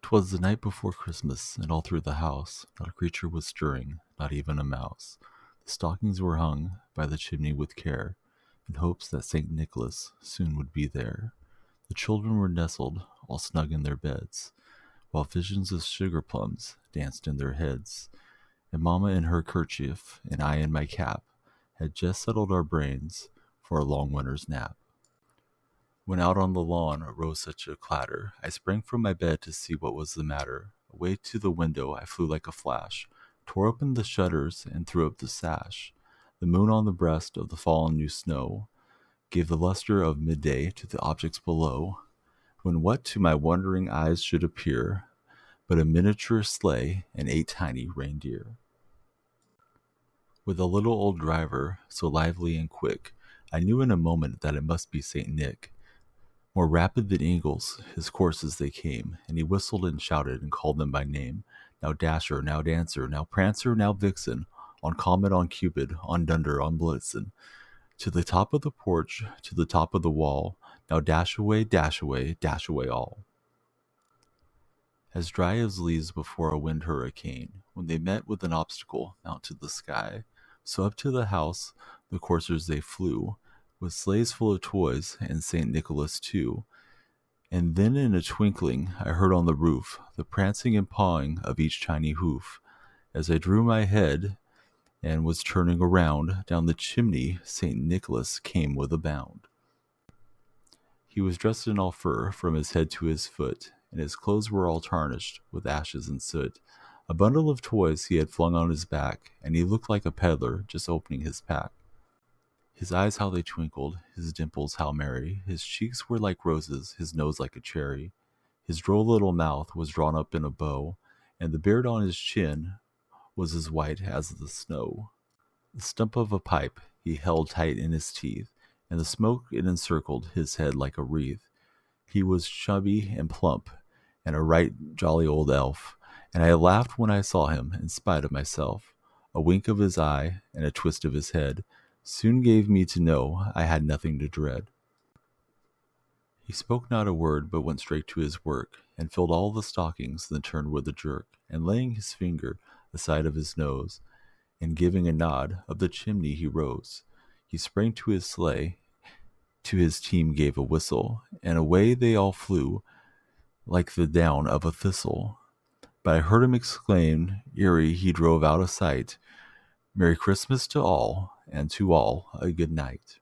'Twas the night before Christmas, and all through the house not a creature was stirring, not even a mouse. The stockings were hung by the chimney with care, in hopes that St. Nicholas soon would be there. The children were nestled all snug in their beds, while visions of sugar plums danced in their heads. And Mamma in her kerchief, and I in my cap, had just settled our brains for a long winter's nap. When out on the lawn arose such a clatter, I sprang from my bed to see what was the matter. Away to the window I flew like a flash, tore open the shutters and threw up the sash. The moon on the breast of the fallen new snow gave the luster of midday to the objects below, when what to my wondering eyes should appear but a miniature sleigh and 8 tiny reindeer. With a little old driver, so lively and quick, I knew in a moment that it must be St. Nick. More rapid than eagles, his courses they came, and he whistled and shouted and called them by name. Now Dasher, now Dancer, now Prancer, now Vixen, on Comet, on Cupid, on Dunder, on Blitzen, to the top of the porch, to the top of the wall, now dash away, dash away, dash away all. As dry as leaves before a wind hurricane, when they met with an obstacle, mount to the sky, so up to the house the coursers they flew, with sleighs full of toys, and St. Nicholas too. And then in a twinkling I heard on the roof the prancing and pawing of each tiny hoof. As I drew my head and was turning around, down the chimney St. Nicholas came with a bound. He was dressed in all fur from his head to his foot, and his clothes were all tarnished with ashes and soot. A bundle of toys he had flung on his back, and he looked like a peddler just opening his pack. His eyes how they twinkled, his dimples how merry, his cheeks were like roses, his nose like a cherry. His droll little mouth was drawn up in a bow, and the beard on his chin was as white as the snow. The stump of a pipe he held tight in his teeth, and the smoke it encircled his head like a wreath. He was chubby and plump, and a right jolly old elf, and I laughed when I saw him, in spite of myself. A wink of his eye and a twist of his head soon gave me to know I had nothing to dread. He spoke not a word, but went straight to his work, and filled all the stockings, then turned with a jerk, and laying his finger aside of his nose, and giving a nod, up the chimney he rose. He sprang to his sleigh, to his team gave a whistle, and away they all flew, like the down of a thistle. But I heard him exclaim, ere he drove out of sight, Merry Christmas to all, and to all a good night.